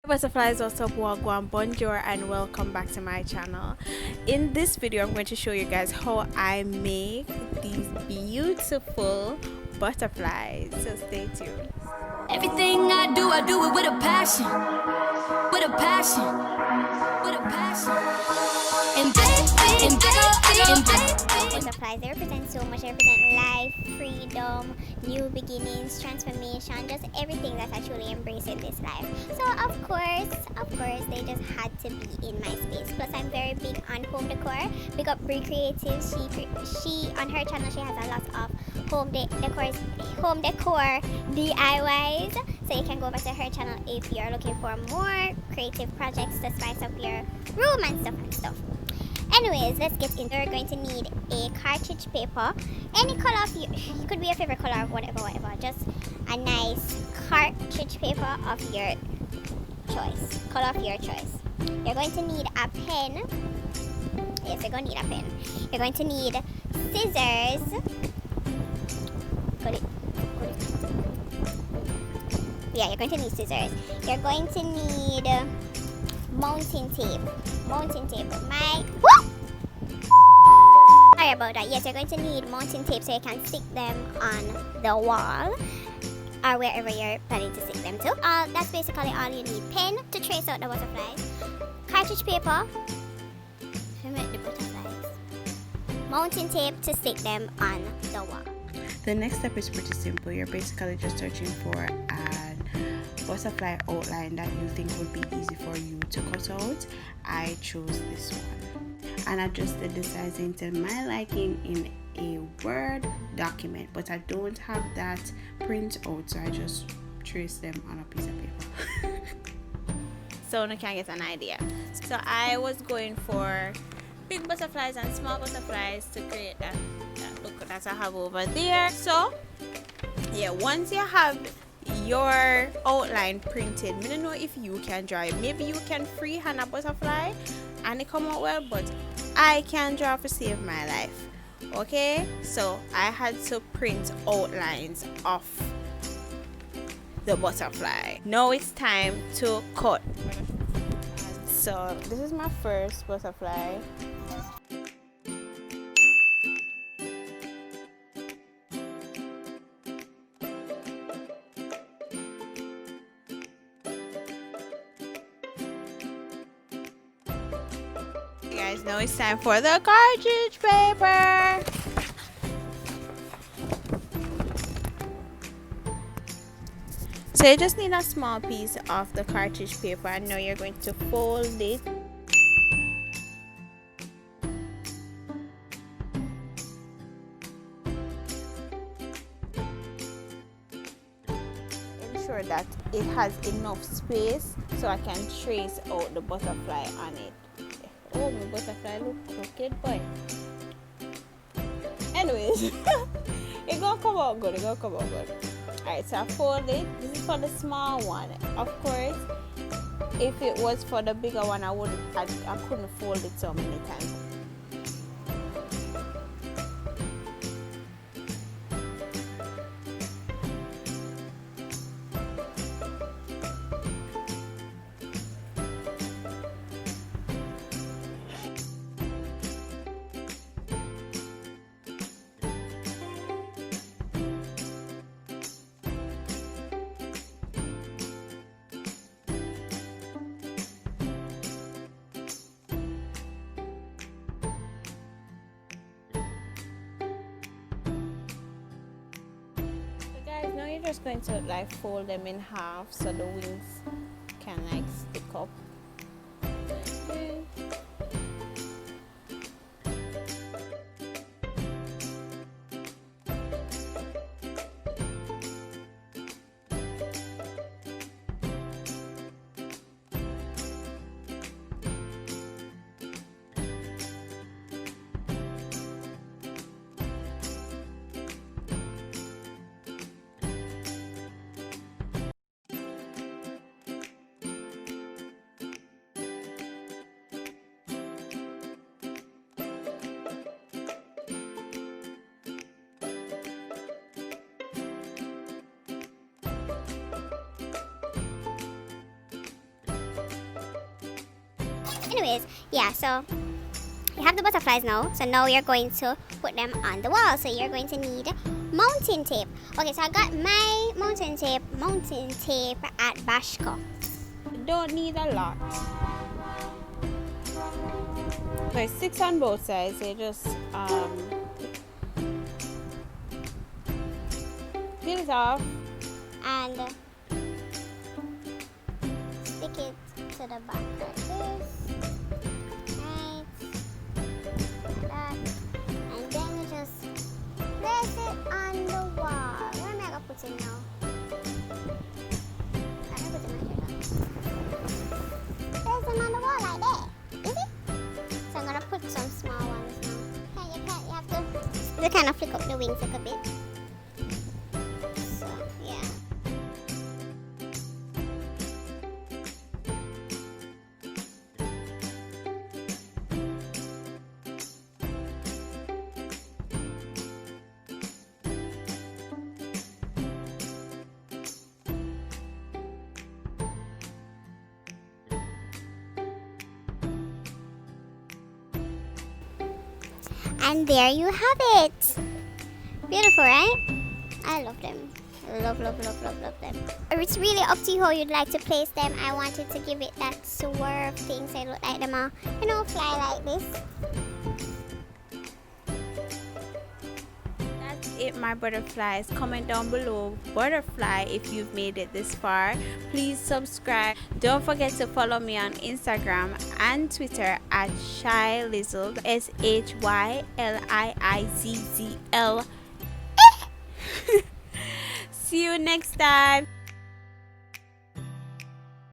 Butterflies, what's up, wagwan, bonjour, and welcome back to my channel. In this video I'm going to show you guys how I make these beautiful butterflies, so stay tuned. Everything I do it with a passion, with a passion, with a passion. And butterflies, they represent so much. They represent life, freedom, new beginnings, transformation, just everything that I truly embrace in this life. So of course, they just had to be in my space. Plus, I'm very big on home decor. Big up Bree Creative. She on her channel, she has a lot of home decor DIYs. So you can go over to her channel if you're looking for more creative projects to spice up your room and stuff. Anyways, let's get into it. We're going to need a cartridge paper. Any color of it could be your favorite color, whatever. Just a nice cartridge paper of your choice. Color of your choice. You're going to need a pen. Yes, you're going to need a pen. You're going to need scissors. Yeah, you're going to need scissors. You're going to need mounting tape. Sorry about that. Yes, you're going to need mounting tape so you can stick them on the wall or wherever you're planning to stick them to. That's basically all you need. Pen to trace out the butterflies, cartridge paper to make the butterflies, mounting tape to stick them on the wall. The next step is pretty simple. You're basically just searching for a butterfly outline that you think would be easy for you to cut out. I chose this one and adjusted the sizing to my liking in a Word document, but I don't have that print out, so I just trace them on a piece of paper. So you can get an idea. So I was going for big butterflies and small butterflies to create that look that I have over there. So yeah, once you have your outline printed, I don't know if you can draw it. Maybe you can freehand a butterfly and it come out well, but I can draw to save my life. Okay, so I had to print outlines of the butterfly. Now it's time to cut. So this is my first butterfly. Guys, now it's time for the cartridge paper. So you just need a small piece of the cartridge paper, and now you're going to fold it. Ensure that it has enough space so I can trace out the butterfly on it. Oh, my butterfly look crooked, boy. Anyways, it's gonna come out good. Alright, so I fold it. This is for the small one. Of course, if it was for the bigger one, I couldn't fold it so many times. Now you're just going to like fold them in half so the wings can like stick up. Anyways, yeah, so you have the butterflies now. So now you're going to put them on the wall. So you're going to need mounting tape. Okay, so I got my mounting tape at Bashco. You don't need a lot. So it's 6 on both sides. So you just peel it off And stick it to the back like this. Right. Like that. And then you just place it on the wall. Where am I gonna put it now? I'm gonna put it right here. Place them on the wall like that. You see? So I'm gonna put some small ones now. You have to kind of flick up the wings a little bit. So yeah. And there you have it. Beautiful, right? I love them. Love them. It's really up to you how you'd like to place them. I wanted to give it that swerve thing so it look like them all, fly like this. That's it, my butterflies. Comment down below butterfly if you've made it this far. Please subscribe. Don't forget to follow me on Instagram and Twitter at Shyliizzle, SHYLIIZZL. See you next time.